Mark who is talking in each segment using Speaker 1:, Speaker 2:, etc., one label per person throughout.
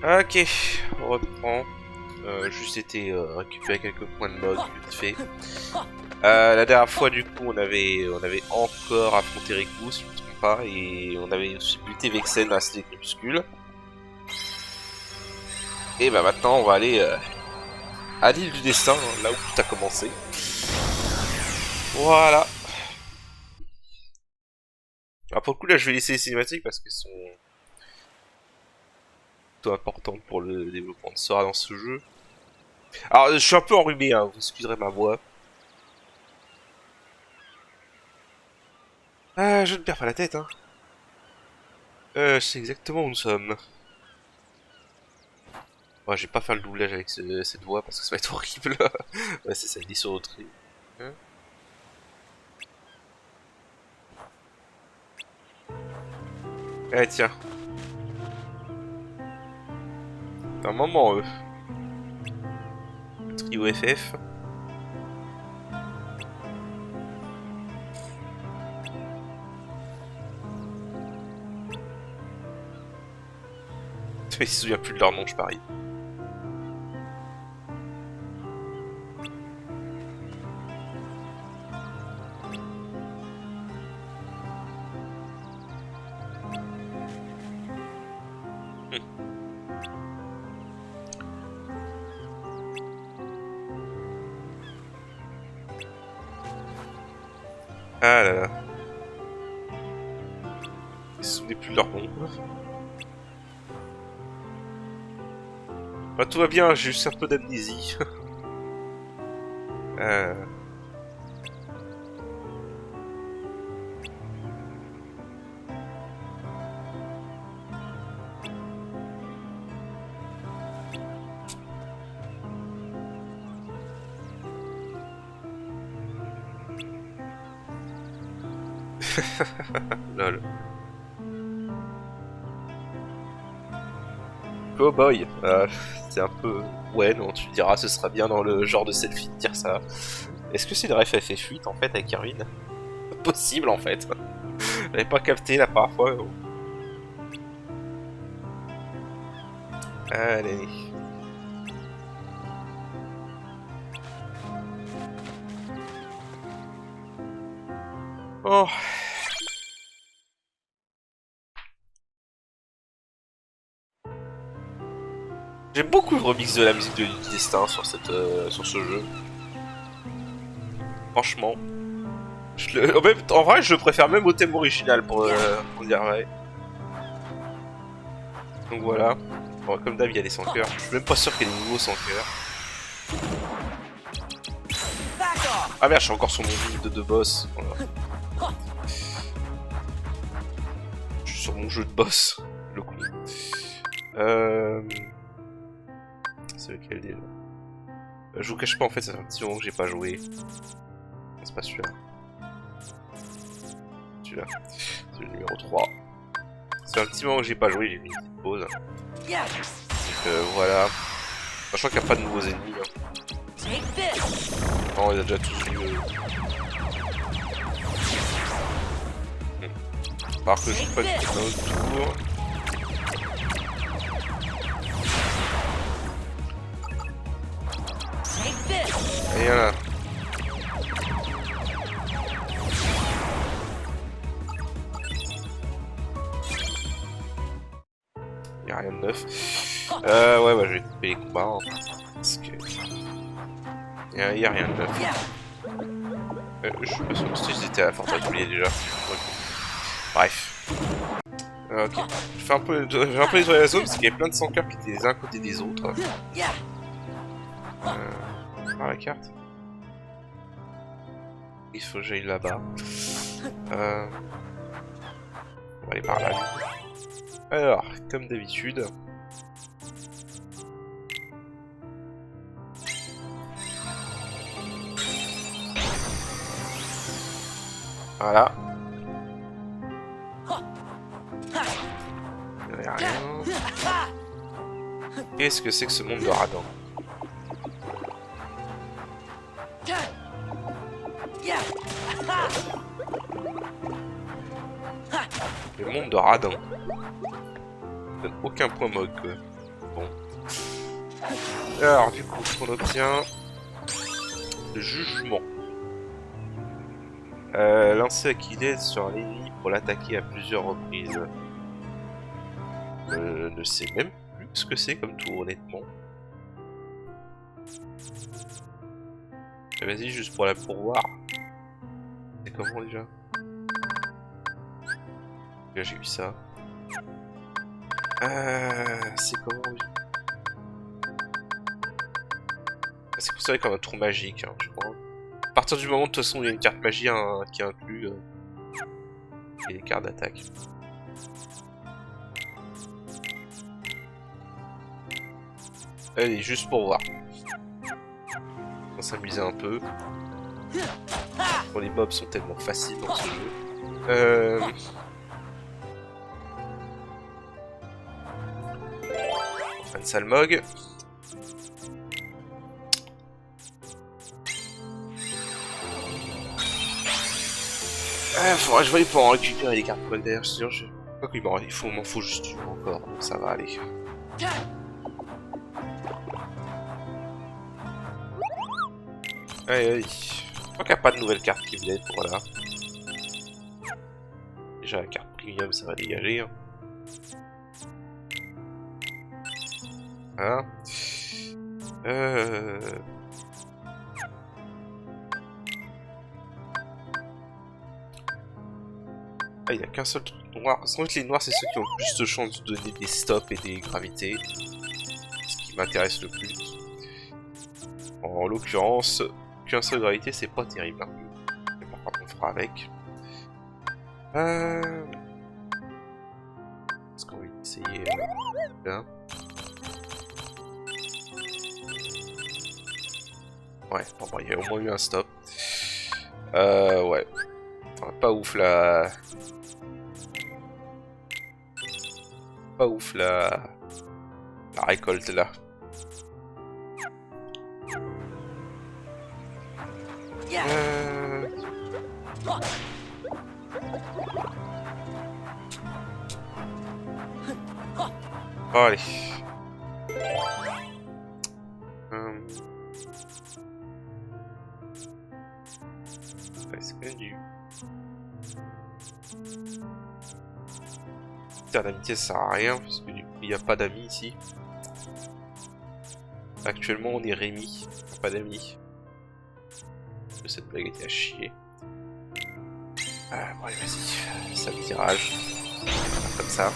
Speaker 1: Ok, on reprend. Juste été récupérer quelques points de log vite fait. La dernière fois du coup on avait encore affronté Riku si je ne me trompe pas et on avait aussi buté Vexen à Cité Crépuscule. Et bah maintenant on va aller à l'île du destin, hein, là où tout a commencé. Voilà. Alors pour le coup là je vais laisser les cinématiques parce qu'elles sont plutôt importantes pour le développement de Sora dans ce jeu. Alors je suis un peu enrhumé, hein, vous excuserez ma voix. Ah, je ne perds pas la tête, hein. Je sais exactement où nous sommes. Ouais, je vais pas faire le doublage avec cette voix parce que ça va être horrible. Ouais, c'est ça, il est sur notre île. Hein. Eh tiens, un moment, le trio FF. Il se souvient plus de leur nom, je parie. Ah là là. Ils se souvenaient plus de leur nom. Bah, tout va bien, j'ai juste un peu d'amnésie. euh... Lol. Cowboy. C'est un peu... Ouais, non, tu diras, ce sera bien dans le genre de selfie de dire ça. Est-ce que c'est le ref FF8 en fait avec Irvine? Possible en fait. J'avais pas capté la première fois. Oh. Allez. Oh. J'aime beaucoup le remix de la musique de Lily Destin sur sur ce jeu. Franchement. En vrai, je le préfère même au thème original pour dire vrai. Donc voilà. Bon, comme d'hab, il y a des sans cœurs. Je suis même pas sûr qu'il y ait des nouveaux sans cœurs. Ah merde, je suis encore sur mon jeu de boss. Voilà. Je suis sur mon jeu de boss. Le coup. C'est lequel déjà? Je vous cache pas, en fait, ça fait un petit moment que j'ai pas joué. C'est pas celui-là. Celui-là. C'est le numéro 3. C'est un petit moment que j'ai pas joué, j'ai mis une petite pause. Donc voilà. Sachant qu'il n'y a pas de nouveaux ennemis. Hein. Non, on les a déjà tous vus. Alors que je sais pas qu'il y a un autre tour. Et là. Y'a rien de neuf. Ouais, bah je vais couper les combats. Hein, parce que. Y'a rien de neuf. Je suis pas sûr que j'étais à la force d'oublier déjà. Ouais. Bref. Ok. J'ai un peu nettoyé la zone parce qu'il y avait plein de sans cœurs qui étaient les uns à côté des autres. Par la carte. Il faut que j'aille là-bas. On va aller par là. Alors, comme d'habitude. Voilà. Il n'y a rien. Qu'est-ce que c'est que ce monde de radin? Le monde de radin. Ça donne aucun point mog quoi. bon. Alors, du coup, on obtient le jugement. Lancer Achilles sur un ennemi pour l'attaquer à plusieurs reprises. Ne sais même plus ce que c'est comme tour, honnêtement. Vas-y, juste pour la pourvoir. C'est comment déjà? Là, j'ai eu ça. C'est comment? C'est considéré comme un tour magique, hein, je crois. À partir du moment, de toute façon, il y a une carte magie hein, qui inclut et les cartes d'attaque. Allez, juste pour voir. On va s'amuser un peu. Bon, les mobs sont tellement faciles dans ce jeu. Un Salmog. Faudra que je voie pour en récupérer les cartes Pokémon d'ailleurs, sinon je... Quoi qu'il m'en faut juste une encore, donc ça va aller. Allez, allez. Je crois qu'il n'y a pas de nouvelle carte qui viennent, voilà. Déjà la carte premium ça va dégager. Hein. Voilà. Ah, il n'y a qu'un seul truc noir. Sans doute les noirs, c'est ceux qui ont le plus de chances de donner des stops et des gravités. Ce qui m'intéresse le plus. En l'occurrence, qu'un seul gravité, c'est pas terrible. Hein. Mais par contre, on fera avec. Est-ce qu'on va essayer là? Ouais, bon, il y a au moins eu un stop. Ouais. Enfin, pas ouf là. Pas ouf la récolte là. Oh, allez. Est-ce que du terre d'amitié ça sert à rien parce que du coup il n'y a pas d'amis ici. Actuellement on est Rémi, pas d'amis. Cette blague était à chier. Bon allez vas-y, ça me tirage. Comme ça.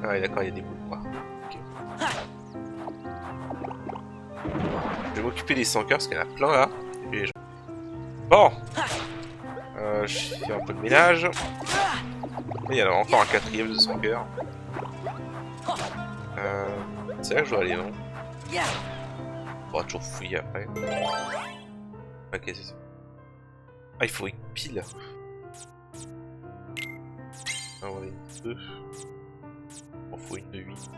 Speaker 1: Ah ouais d'accord, il y a des boules noirs. Okay. Je vais m'occuper des 100 cœurs parce qu'il y en a plein là. Et bon, je fais un peu de ménage. Il y en a encore un quatrième de 100 cœurs. C'est là que je dois aller, non? On va toujours fouiller après. Ok, c'est ça. Ah, il faut une pile. Ah, on a une 2. Il faut une de 8.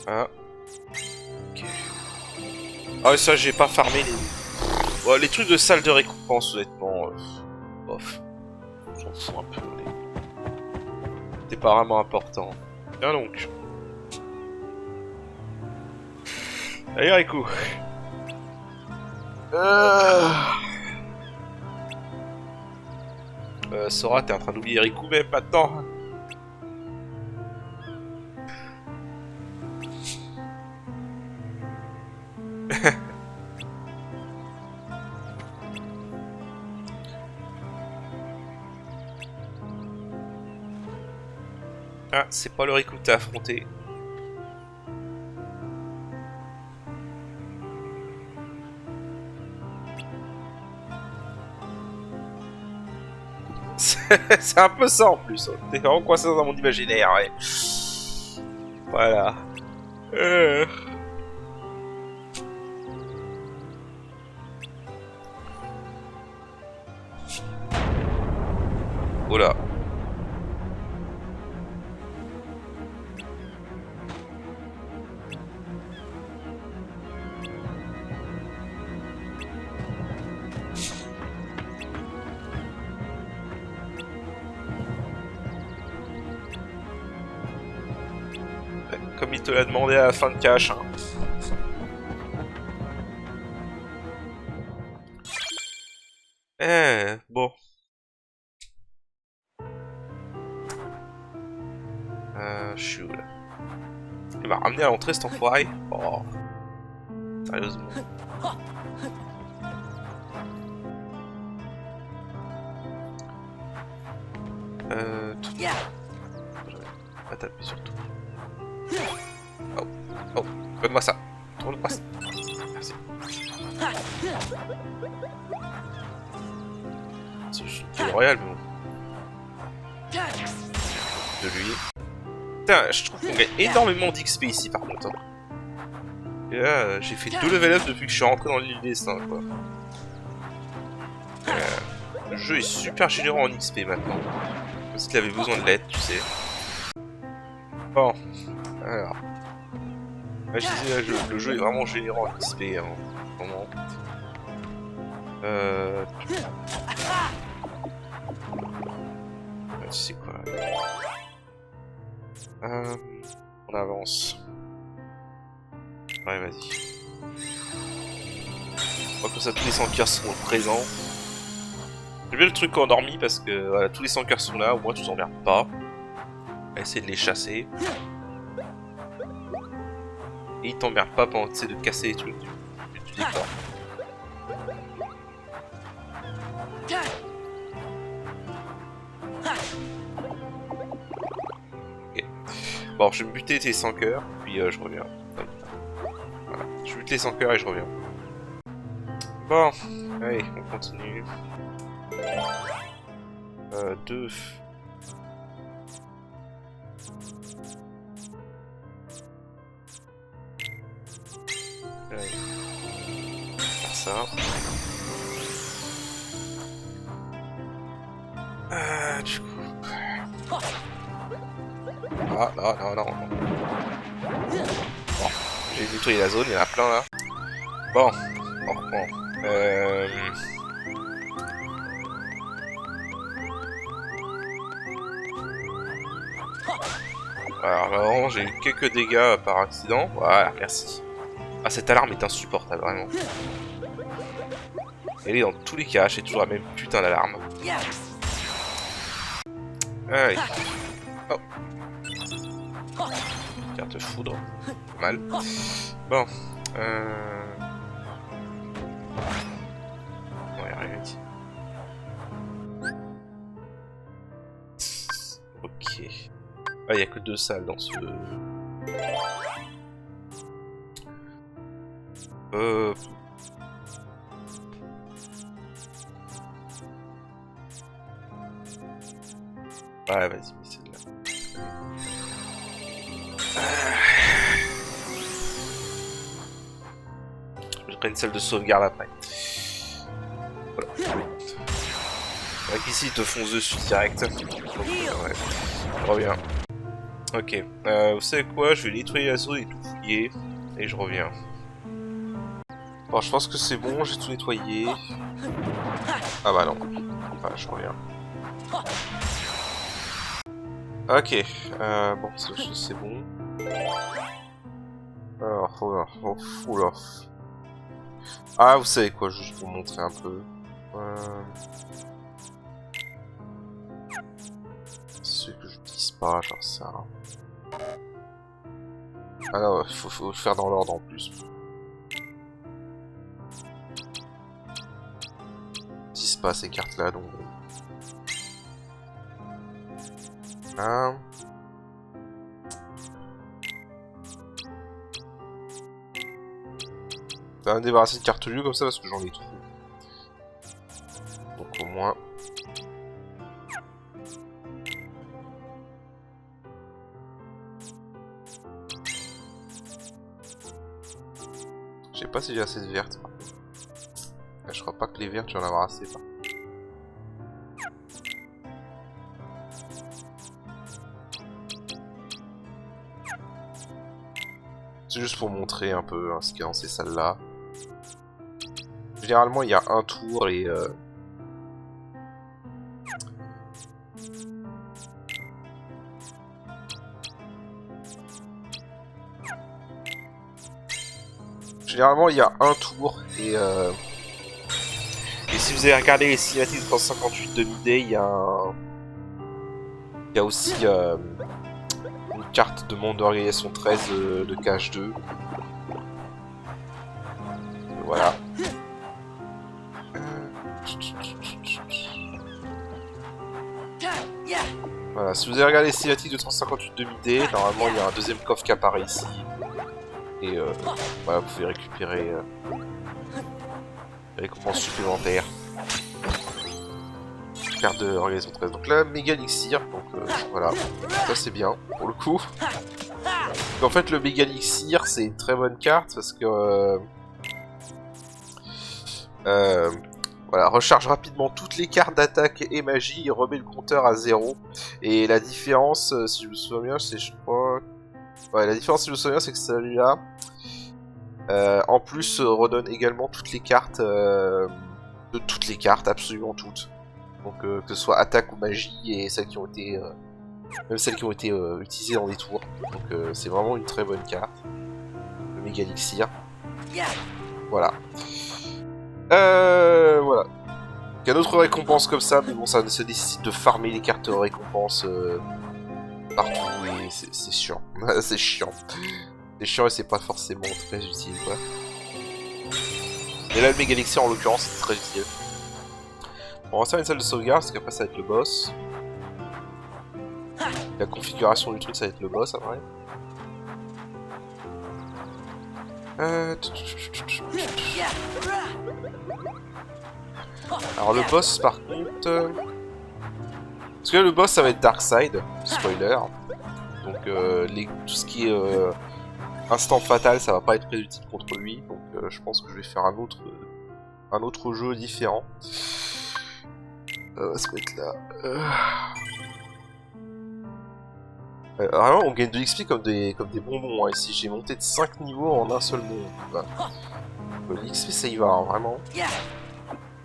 Speaker 1: Ah. Ok. Ah ouais, ça j'ai pas farmé les... Ouais, les trucs de salle de récompense honnêtement. Bof. J'en fous un peu. C'est pas vraiment important. Tiens donc. Allez Rico. Sora, t'es en train d'oublier Rico même maintenant. Ah, c'est pas le Rico que t'as affronté. C'est un peu ça en plus. T'es vraiment coincé dans mon imaginaire, ouais. Voilà. Oh là. Comme il te l'a demandé à la fin de cache. Hein. Bon. Je suis où là? Il m'a ramené à l'entrée cet enfoiré. Oh. Sérieusement. Tout. Pas taper surtout. Oh, oh, donne-moi ça. Donne-moi ça. Merci. C'est royal, mais bon. De lui. Putain, je trouve qu'on gagne énormément d'XP ici par contre. Et là, j'ai fait 2 level up depuis que je suis rentré dans l'île des destins, quoi. Le jeu est super généreux en XP maintenant. Comme s'il avait besoin de l'aide, tu sais. Bon, alors. Là, je disais, le jeu est vraiment généreux en XP, hein, vraiment. Tu sais quoi. On avance. Ouais, vas-y. Bon, comme ça, tous les 100 cœurs seront présents. J'aime bien le truc endormi parce que voilà, tous les 100 cœurs sont là, au moins tu t'emmerdes pas. À essayer de les chasser. Et ils t'emmerdent pas pendant tu sais de casser les trucs du décor. Ok. Bon, je vais me buter tes 100 cœurs, puis je reviens. Voilà. Je bute les 100 cœurs et je reviens. Bon, allez, on continue. 2. Allez. Faire ça. Du coup. Ah, non. Bon, j'ai nettoyé la zone, il y en a plein là. Bon, on reprend. Alors vraiment, j'ai eu quelques dégâts par accident. Voilà, merci. Ah, cette alarme est insupportable, vraiment. Elle est dans tous les cas, j'ai toujours la même putain d'alarme. Allez. Oh. Carte foudre. Pas mal. Bon. Non, y'a rien ici. Ok. Ah, y'a que 2 salles dans ce... Ouais, vas-y, mais celle-là. Je ferai une salle de sauvegarde après. Voilà. Donc ici, ils te foncent dessus direct. Donc, ouais. Je reviens. Ok. Vous savez quoi? Je vais nettoyer la zone et tout fouiller. Et je reviens. Bon, je pense que c'est bon, j'ai tout nettoyé. Ah bah non. Enfin, je reviens. Ok, bon, c'est bon. Alors, oula. Ah, vous savez quoi, juste pour vous montrer un peu. C'est que je dise pas, genre ça. Ah non, faut le faire dans l'ordre en plus. Je dise pas ces cartes là, donc. Ça va me débarrasser de cartes lieu comme ça parce que j'en ai trop. Donc au moins. Je sais pas si j'ai assez de vertes. Je crois pas que les vertes, j'en avoir assez. C'est juste pour montrer un peu ce qu'il y a dans ces salles-là. Généralement, il y a un tour et... Généralement, il y a un tour et si vous avez regardé les cinématiques de 158 de Midday, il y a aussi une carte de monde d'organisation 13 de KH2. Voilà. Voilà, si vous avez regardé les cinématiques de 158 de Midday, normalement il y a un deuxième coffre qui apparaît ici. Et voilà, vous pouvez récupérer des récompenses supplémentaires. Carte de organisation 13. Donc là, méga elixir, donc voilà, ça c'est bien pour le coup. Donc, en fait, le méga elixir c'est une très bonne carte parce que voilà, recharge rapidement toutes les cartes d'attaque et magie et remet le compteur à 0. Et la différence, si je me souviens bien, c'est je crois. Ouais, la différence, si je me souviens, c'est que celui-là, en plus, redonne également toutes les cartes, de toutes les cartes, absolument toutes. Donc, que ce soit attaque ou magie, et celles qui ont été, même celles qui ont été utilisées dans les tours. Donc, c'est vraiment une très bonne carte. Le méga elixir. Voilà. Voilà. Il y a d'autres récompenses comme ça, mais bon, ça nécessite de farmer les cartes récompenses partout et c'est chiant. C'est chiant. C'est chiant et c'est pas forcément très utile, quoi. Et là, le méga elixir en l'occurrence, c'est très utile. On va faire une salle de sauvegarde parce qu'après ça va être le boss. La configuration du truc, ça va être le boss après. Alors le boss par contre... Parce que là, le boss ça va être Darkseid, spoiler. Donc tout ce qui est instant fatal ça va pas être très utile contre lui. Donc je pense que je vais faire un autre jeu différent. Ça va être là... vraiment on gagne de l'XP comme des bonbons hein, ici. J'ai monté de 5 niveaux en un seul monde. Voilà. L'XP ça y va hein, vraiment.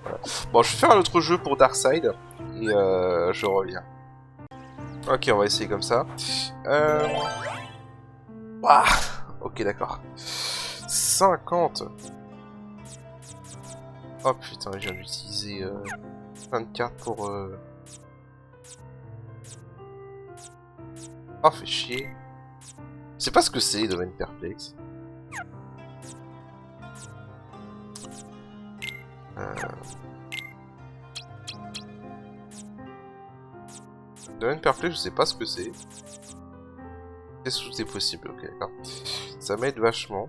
Speaker 1: Voilà. Bon, je vais faire un autre jeu pour Darkseid et je reviens. Ok, on va essayer comme ça. Ah, ok, d'accord. 50. Oh putain, je viens d'utiliser 24 pour... Oh, fait chier. Je sais pas ce que c'est, domaine perplexe. Domaine perplexe, je sais pas ce que c'est. Qu'est-ce que c'est possible? Ok, d'accord. Ça m'aide vachement.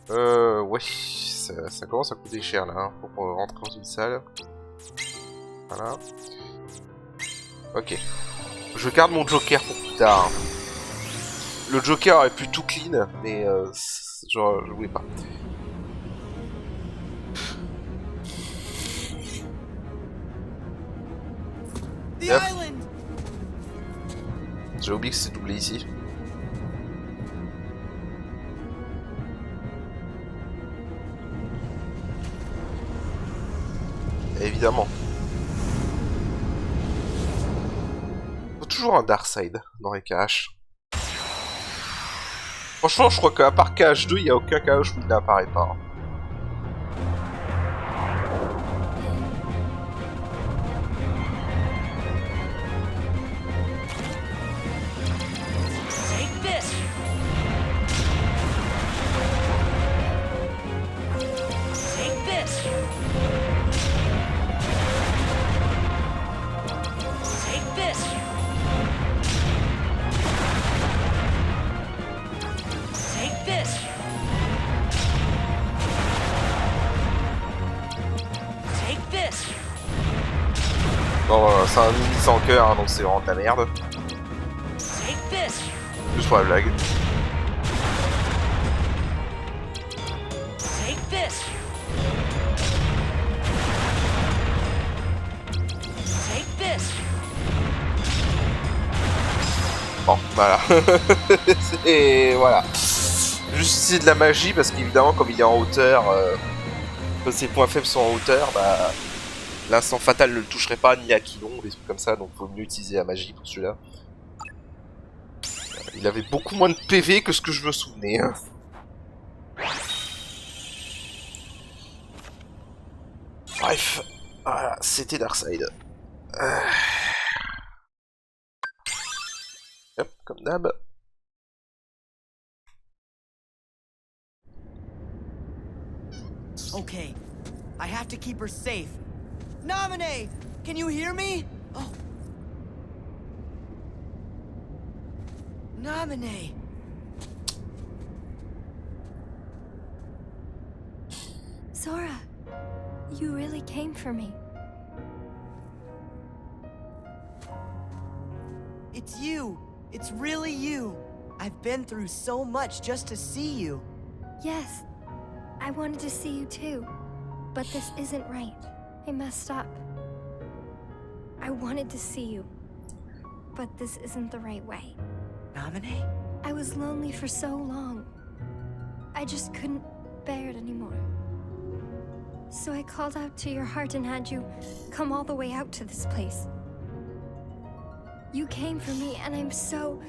Speaker 1: Ouais, ça commence à coûter cher là, hein, pour rentrer dans une salle. Voilà. Ok. Je garde mon Joker pour plus tard. Le Joker aurait pu tout clean, mais genre, je voulais pas. J'ai oublié que c'est doublé ici. Évidemment. Faut toujours un Darkseid dans les KH. Franchement, je crois qu'à part KH2, il n'y a aucun KH où il n'apparaît pas. Bon, c'est un mini sans cœur, hein, donc c'est vraiment de la merde. Juste pour la blague. Oh, voilà. Et voilà. Juste utiliser de la magie parce qu'évidemment, comme il est en hauteur, comme ses points faibles sont en hauteur, bah l'instant fatal ne le toucherait pas ni à Aquilon, des trucs comme ça, donc faut mieux utiliser la magie pour celui-là. Il avait beaucoup moins de PV que ce que je me souvenais. Hein. Bref, voilà, c'était Darkseid. Hop, comme d'hab.
Speaker 2: Okay, I have to keep her safe. Naminé, can you hear me? Oh. Naminé.
Speaker 3: Sora, you really came for me.
Speaker 2: It's you. It's really you. I've been through so much just to see you.
Speaker 3: Yes, I wanted to see you too. But this isn't right. I messed up. I wanted to see you. But this isn't the right way.
Speaker 2: Naminé?
Speaker 3: I was lonely for so long. I just couldn't bear it anymore. So I called out to your heart and had you come all the way out to this place. You came for me and I'm so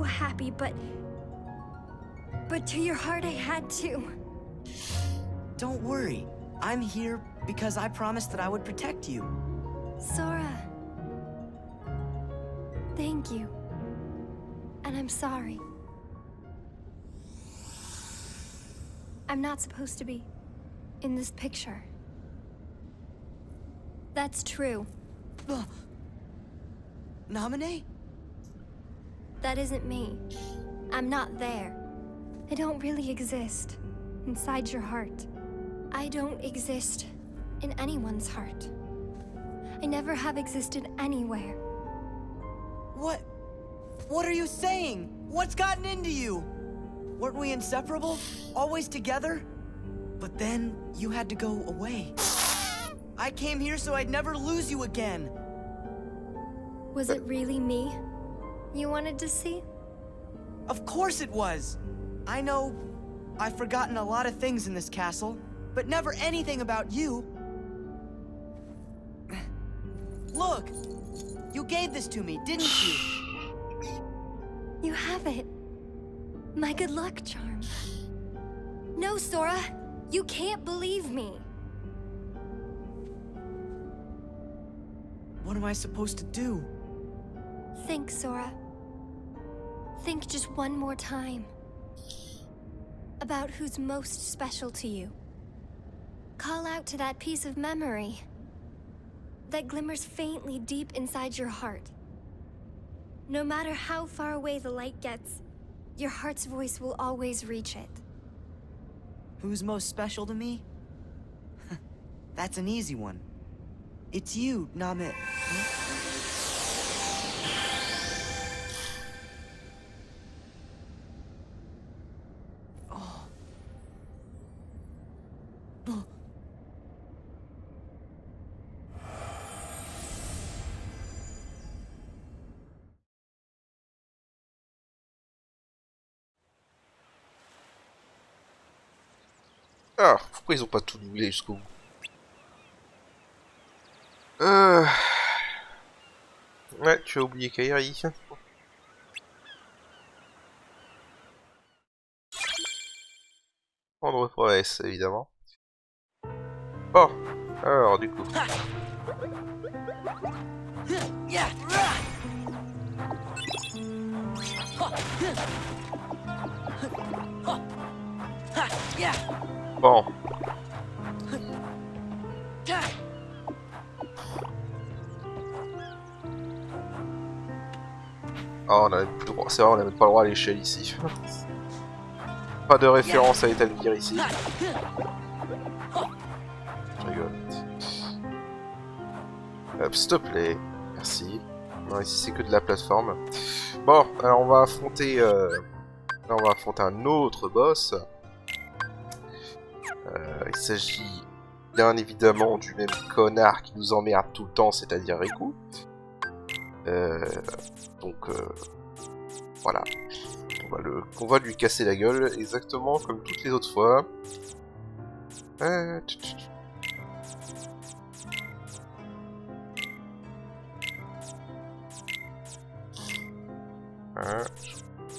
Speaker 3: happy, but to your heart I had to.
Speaker 2: Don't worry. I'm here because I promised that I would protect you.
Speaker 3: Sora. Thank you. And I'm sorry. I'm not supposed to be in this picture. That's true.
Speaker 2: Naminé?
Speaker 3: That isn't me. I'm not there. I don't really exist inside your heart. I don't exist in anyone's heart. I never have existed anywhere.
Speaker 2: What are you saying? What's gotten into you? Weren't we inseparable? Always together? But then you had to go away. I came here so I'd never lose you again.
Speaker 3: Was it really me you wanted to see?
Speaker 2: Of course it was. I know I've forgotten a lot of things in this castle, but never anything about you. Look, you gave this to me, didn't you?
Speaker 3: You have it. My good luck charm. No, Sora, you can't believe me.
Speaker 2: What am I supposed to do?
Speaker 3: Think, Sora. Think just one more time about who's most special to you. Call out to that piece of memory that glimmers faintly deep inside your heart. No matter how far away the light gets, your heart's voice will always reach it.
Speaker 2: Who's most special to me? That's an easy one. It's you, Namit.
Speaker 1: Ah, pourquoi ils ont pas tout doublé jusqu'au bout? Ouais, tu as oublié Kairi. Prendre promesse, évidemment. Oh, alors du coup. Bon. Oh, on a plus le droit. C'est vrai, on n'a même pas le droit à l'échelle ici. Pas de référence à établir ici. Je rigole. Hop, s'il te plaît. Merci. Non, ici c'est que de la plateforme. Bon, alors on va affronter... Là, on va affronter un autre boss. Il s'agit bien évidemment du même connard qui nous emmerde tout le temps, c'est-à-dire Riku. Donc Voilà. On va lui casser la gueule, exactement comme toutes les autres fois.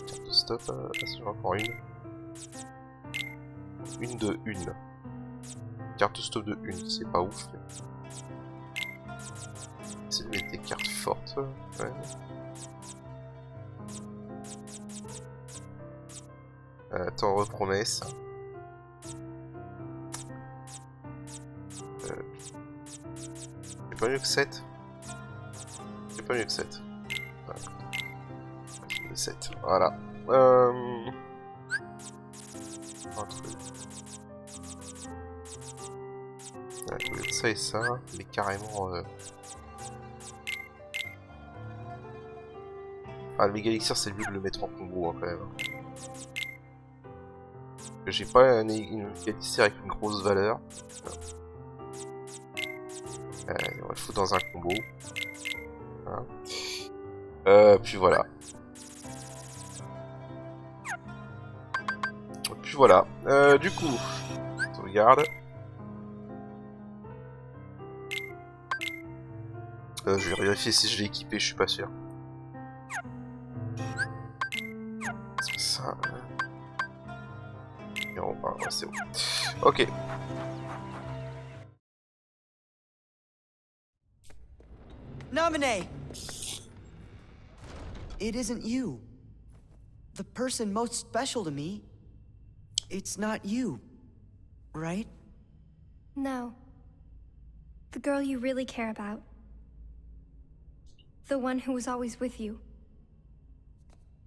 Speaker 1: Carte stop, c'est encore une. Une de une. Carte stop de une, c'est pas ouf. C'est mettre des cartes fortes. Ouais. Attends, repromesse. C'est pas mieux que 7. C'est pas mieux que 7. Voilà. 7, voilà. Un truc. Ouais, ça et ça, mais carrément... Ah, le méga elixir, c'est mieux de le mettre en combo, hein, quand même. J'ai pas une méga elixir avec une grosse valeur. On va le foutre dans un combo. Hein. Puis voilà. Puis voilà. Du coup, on regarde. Je vais vérifier si je l'ai équipé, je suis pas sûr. C'est ça. Non, ouais, c'est bon. Ok.
Speaker 2: Naminé! It isn't you. The person most special to me, it's not you, right?
Speaker 3: No. The girl you really care about. The one who was always with you.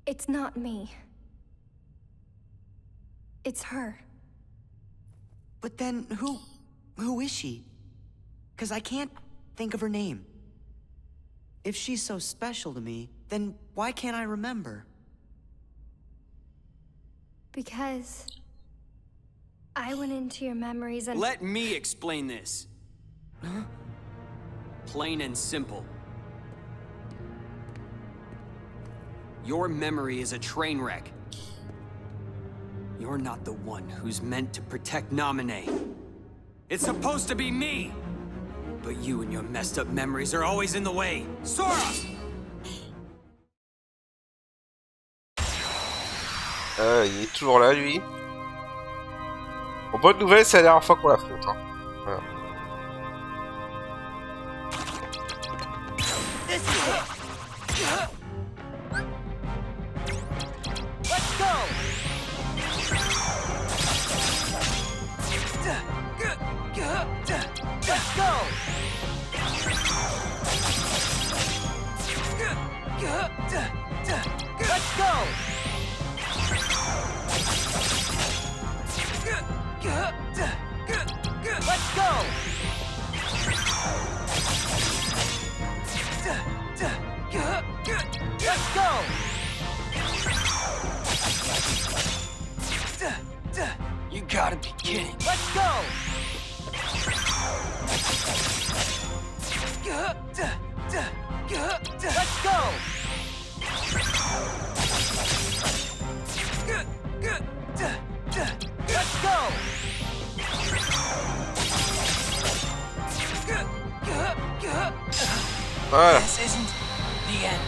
Speaker 3: It's not me. It's her.
Speaker 2: But then who is she? 'Cause I can't think of her name. If she's so special to me, then why can't I remember?
Speaker 3: Because I went into your memories and...
Speaker 4: Let me explain this.
Speaker 2: Huh?
Speaker 4: Plain and simple. Your memory is a train wreck. You're not the one who's meant to protect Naminé. It's supposed to be me! But you and your messed up memories are always in the way. Sora!
Speaker 1: Il est toujours là, lui. Bon, bonne nouvelle, c'est la dernière fois qu'on l'affronte. Hein. Voilà.
Speaker 2: Let's go! Let's go! Let's go! Let's go! Let's go!
Speaker 4: You gotta be kidding.
Speaker 2: Let's go! Let's go! Let's go!
Speaker 1: Voilà.
Speaker 4: This isn't the end.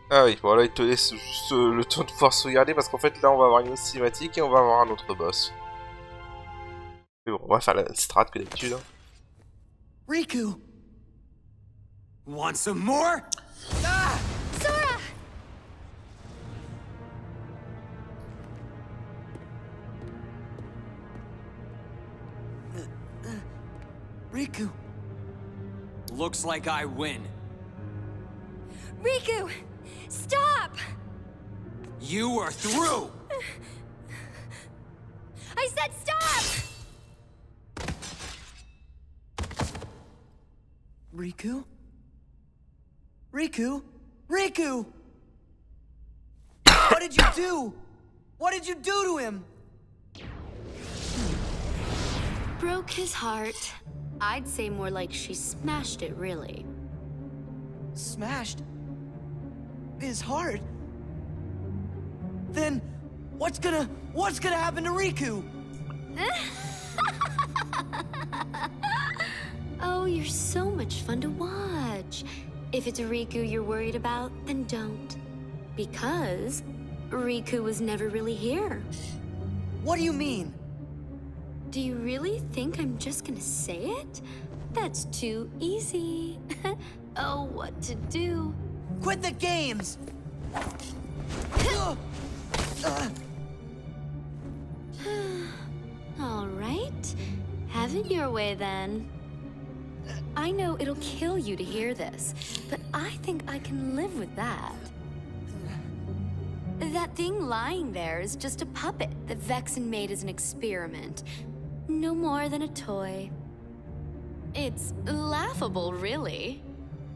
Speaker 1: Ah oui, voilà, il te laisse juste le temps de pouvoir sauvegarder parce qu'en fait là on va avoir une autre cinématique et on va avoir un autre boss. Mais bon, on va faire la strat que d'habitude. Hein.
Speaker 2: Riku!
Speaker 4: Want some more?
Speaker 2: Ah!
Speaker 3: Sora!
Speaker 2: Riku!
Speaker 4: Looks like I win.
Speaker 3: Riku! Stop!
Speaker 4: You are through!
Speaker 3: I said stop!
Speaker 2: Riku? Riku? Riku! What did you do? What did you do to him?
Speaker 5: Broke his heart. I'd say more like she smashed it, really.
Speaker 2: Smashed his heart? Then what's gonna happen to Riku?
Speaker 5: Oh, you're so much fun to watch. If it's Riku you're worried about, then don't. Because Riku was never really here.
Speaker 2: What do you mean?
Speaker 5: Do you really think I'm just gonna say it? That's too easy. Oh, what to do?
Speaker 2: Quit the games!
Speaker 5: All right. Have it your way then. I know it'll kill you to hear this, but I think I can live with that. That thing lying there is just a puppet that Vexen made as an experiment. No more than a toy. It's laughable, really.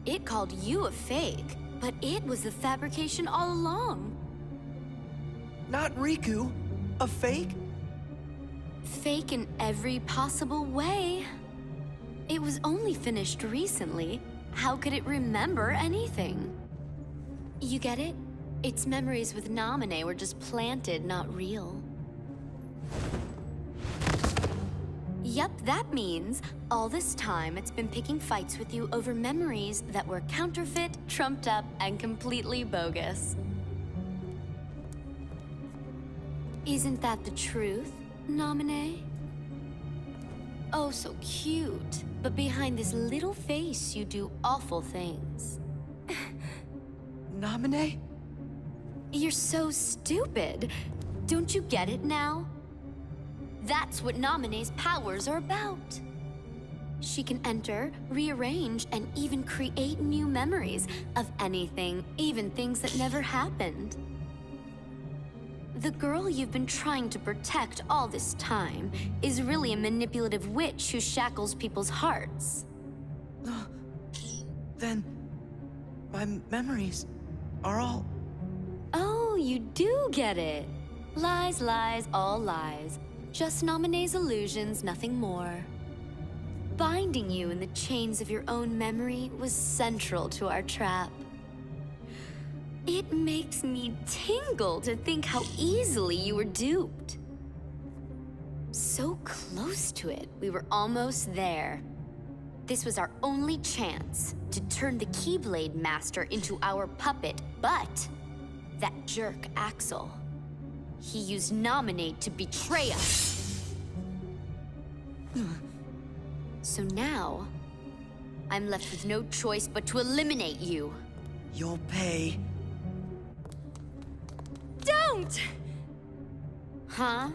Speaker 5: It called you a fake, but it was the fabrication all along.
Speaker 2: Not Riku. A fake?
Speaker 5: Fake in every possible way. It was only finished recently. How could it remember anything? You get it? Its memories with Naminé were just planted, not real. Yup, that means all this time it's been picking fights with you over memories that were counterfeit, trumped up, and completely bogus. Isn't that the truth, Naminé? Oh, so cute. But behind this little face, you do awful things.
Speaker 2: Naminé?
Speaker 5: You're so stupid. Don't you get it now? That's what Naminé's powers are about. She can enter, rearrange, and even create new memories of anything, even things that never happened. The girl you've been trying to protect all this time is really a manipulative witch who shackles people's hearts.
Speaker 2: Then my memories are all...
Speaker 5: Oh, you do get it. Lies, lies, all lies. Just Naminé's illusions, nothing more. Binding you in the chains of your own memory was central to our trap. It makes me tingle to think how easily you were duped. So close to it, we were almost there. This was our only chance to turn the Keyblade Master into our puppet, but that jerk Axel, he used Naminé to betray us. So now, I'm left with no choice but to eliminate you.
Speaker 2: You'll pay.
Speaker 5: Don't! Huh?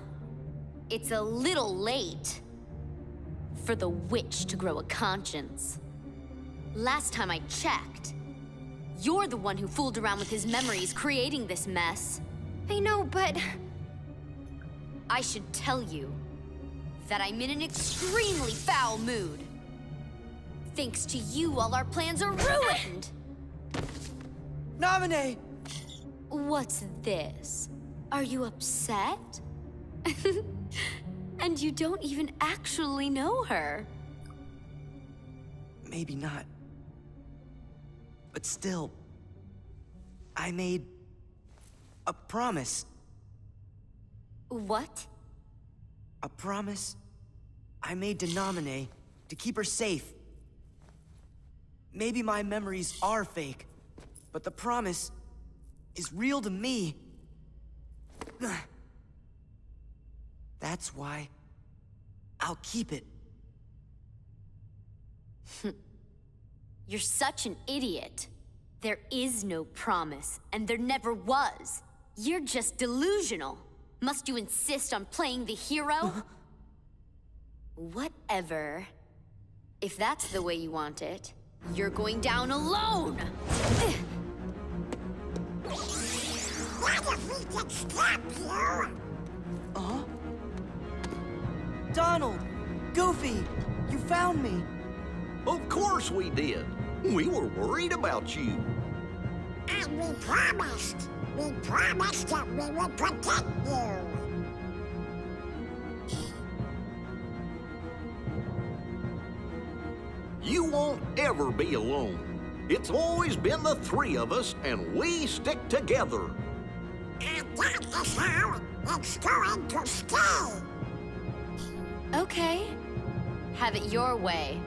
Speaker 5: It's a little late for the witch to grow a conscience. Last time I checked, you're the one who fooled around with his memories, creating this mess. I know, but... I should tell you that I'm in an extremely foul mood. Thanks to you, all our plans are ruined!
Speaker 2: Naminé!
Speaker 5: What's this? Are you upset? And you don't even actually know her.
Speaker 2: Maybe not. But still, I made a promise.
Speaker 5: What?
Speaker 2: A promise I made to Naminé to keep her safe. Maybe my memories are fake, but the promise is real to me. That's why I'll keep it.
Speaker 5: You're such an idiot. There is no promise, and there never was. You're just delusional. Must you insist on playing the hero? Whatever. If that's the way you want it, you're going down alone!
Speaker 6: What if we could stop you?
Speaker 2: Donald! Goofy! You found me!
Speaker 7: Of course we did. We were worried about you.
Speaker 6: And we promised. We promised that we would protect you.
Speaker 7: You won't ever be alone. It's always been the three of us, and we stick together.
Speaker 6: And that is how it's going to stay.
Speaker 5: Okay. Have it your way.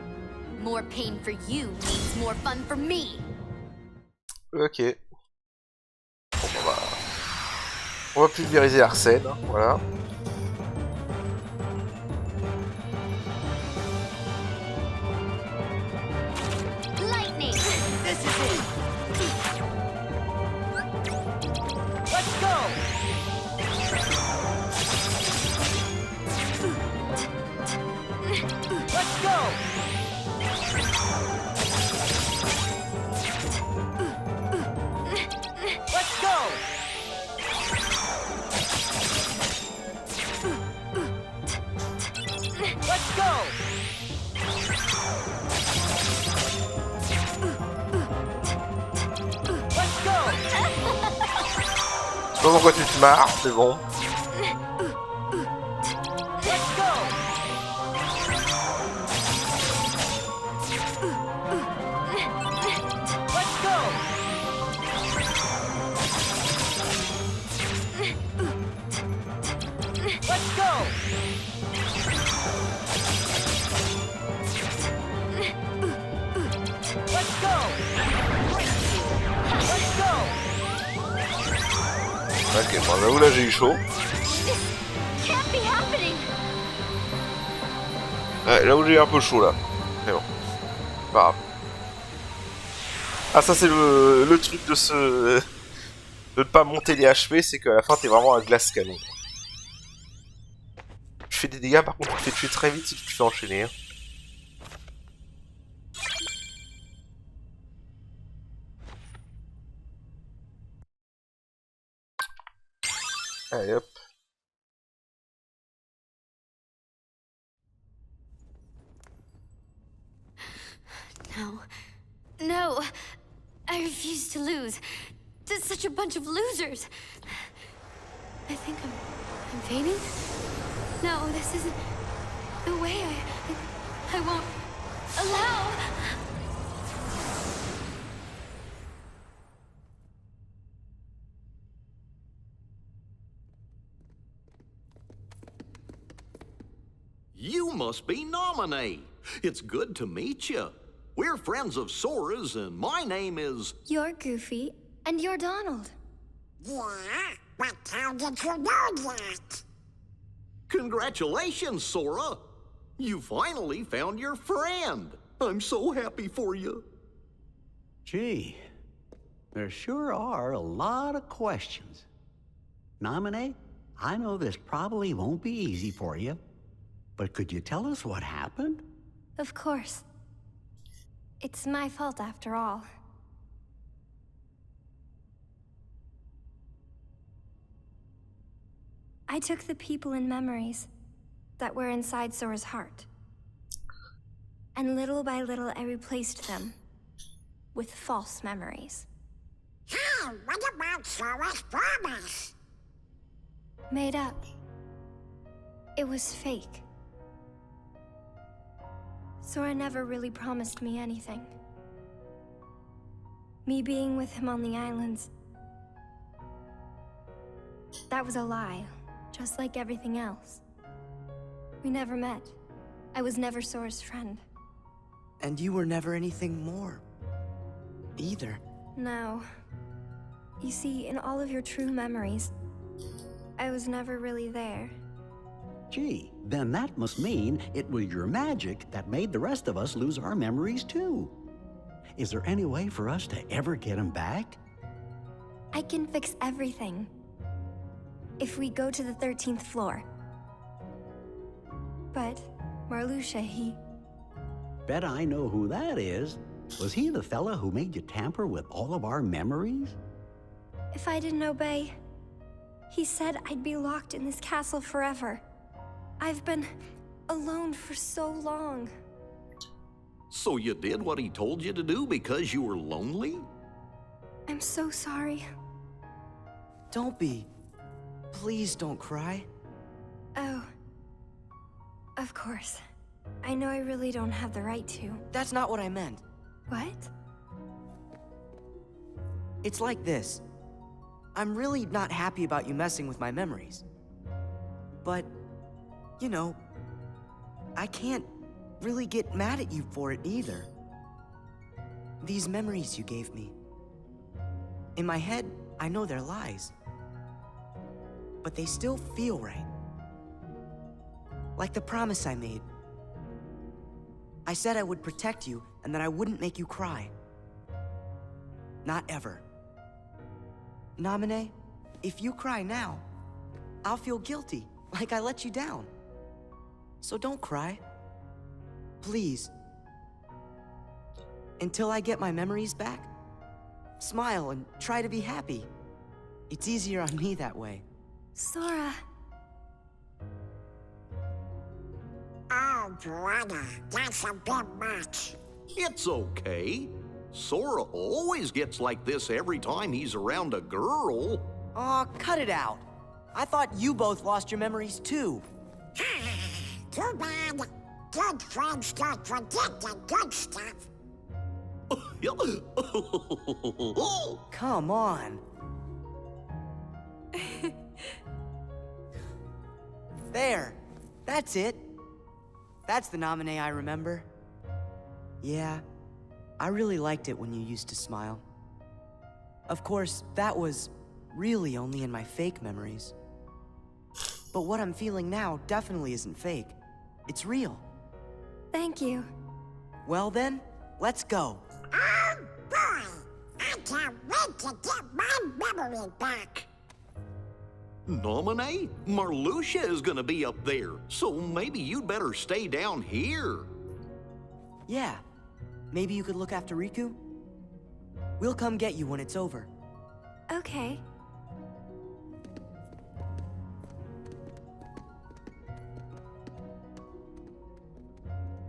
Speaker 5: More pain for you means more fun for me.
Speaker 1: Ok. Bon, on va pulvériser Arsène, hein, voilà.
Speaker 5: Lightning!
Speaker 2: This is it. Let's go. Let's go. Let's go. Let's go. Let's go.
Speaker 1: Je sais pas pourquoi tu te marres, c'est bon.
Speaker 2: Let's go. Let's go. Let's go. Let's go. Let's go.
Speaker 1: Ok, bon, j'avoue là j'ai eu chaud.
Speaker 5: Can't be happening!
Speaker 1: Ouais, là où j'ai eu un peu chaud là. Mais bon. Pas grave. Ah ça c'est le truc de ce... de ne pas monter les HP, c'est qu'à la fin t'es vraiment un glace canon. Tu fais des dégâts par contre tu te fais tuer très vite si tu te fais enchaîner. Hein. Allez hop.
Speaker 5: No. No. I refuse to lose. There's such a bunch of losers. I think I'm fainting? No, this isn't the way I won't allow.
Speaker 7: You must be Nominee. It's good to meet you. We're friends of Sora's, and my name is...
Speaker 3: You're Goofy, and you're Donald.
Speaker 6: Yeah, but how did you know that?
Speaker 7: Congratulations, Sora! You finally found your friend. I'm so happy for you.
Speaker 8: Gee, there sure are a lot of questions. Nominee, I know this probably won't be easy for you, but could you tell us what happened?
Speaker 3: Of course. It's my fault after all. I took the people and memories that were inside Sora's heart. And little by little I replaced them with false memories.
Speaker 6: Hey, what about Sora's promise?
Speaker 3: Made up. It was fake. Sora never really promised me anything. Me being with him on the islands, that was a lie, just like everything else. We never met. I was never Sora's friend.
Speaker 2: And you were never anything more. Either.
Speaker 3: No. You see, in all of your true memories, I was never really there.
Speaker 8: Gee, then that must mean it was your magic that made the rest of us lose our memories too. Is there any way for us to ever get them back?
Speaker 3: I can fix everything. If we go to the 13th floor. But Marluxia, he...
Speaker 8: Bet I know who that is. Was he the fella who made you tamper with all of our memories?
Speaker 3: If I didn't obey, he said I'd be locked in this castle forever. I've been alone for so long.
Speaker 7: So you did what he told you to do because you were lonely?
Speaker 3: I'm so sorry.
Speaker 2: Don't be. Please don't cry.
Speaker 3: Oh. Of course. I know I really don't have the right to.
Speaker 2: That's not what I meant.
Speaker 3: What?
Speaker 2: It's like this. I'm really not happy about you messing with my memories. But, you know, I can't really get mad at you for it either. These memories you gave me. In my head, I know they're lies. But they still feel right. Like the promise I made. I said I would protect you and that I wouldn't make you cry. Not ever. Naminé, if you cry now, I'll feel guilty, like I let you down. So don't cry. Please. Until I get my memories back, smile and try to be happy. It's easier on me that way.
Speaker 3: Sora.
Speaker 6: Oh, brother, that's a bit much.
Speaker 7: It's okay. Sora always gets like this every time he's around a girl.
Speaker 2: Aw, cut it out. I thought you both lost your memories too.
Speaker 6: Too bad. Good friends don't forget the good stuff.
Speaker 2: Come on. There. That's it. That's the Naminé I remember. Yeah, I really liked it when you used to smile. Of course, that was really only in my fake memories. But what I'm feeling now definitely isn't fake. It's real.
Speaker 3: Thank you.
Speaker 2: Well then, let's go.
Speaker 6: Oh, boy. I can't wait to get my memory back.
Speaker 7: Naminé, Marluxia is gonna be up there, so maybe you'd better stay down here.
Speaker 2: Yeah. Maybe you could look after Riku? We'll come get you when it's over.
Speaker 3: Okay.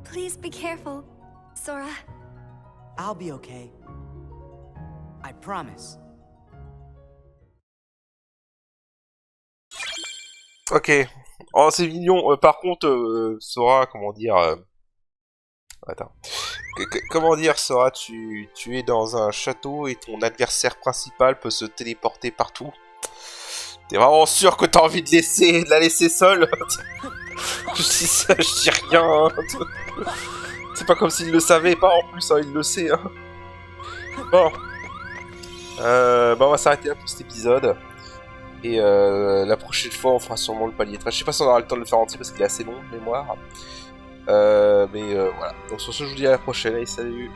Speaker 3: Please be careful, Sora.
Speaker 2: I'll be okay. I promise.
Speaker 1: Ok. Oh, c'est mignon. Par contre, Sora, comment dire... Attends. Comment dire, Sora, tu es dans un château et ton adversaire principal peut se téléporter partout. T'es vraiment sûr que t'as envie de la laisser seule? Je dis ça, je dis rien. Hein. C'est pas comme s'il le savait pas en plus, hein, il le sait. Hein. Bon. On va s'arrêter là pour cet épisode. Et la prochaine fois, on fera sûrement le palier 13. Je sais pas si on aura le temps de le faire entier parce qu'il est assez long de mémoire. Mais voilà. Donc sur ce, je vous dis à la prochaine. Allez, salut.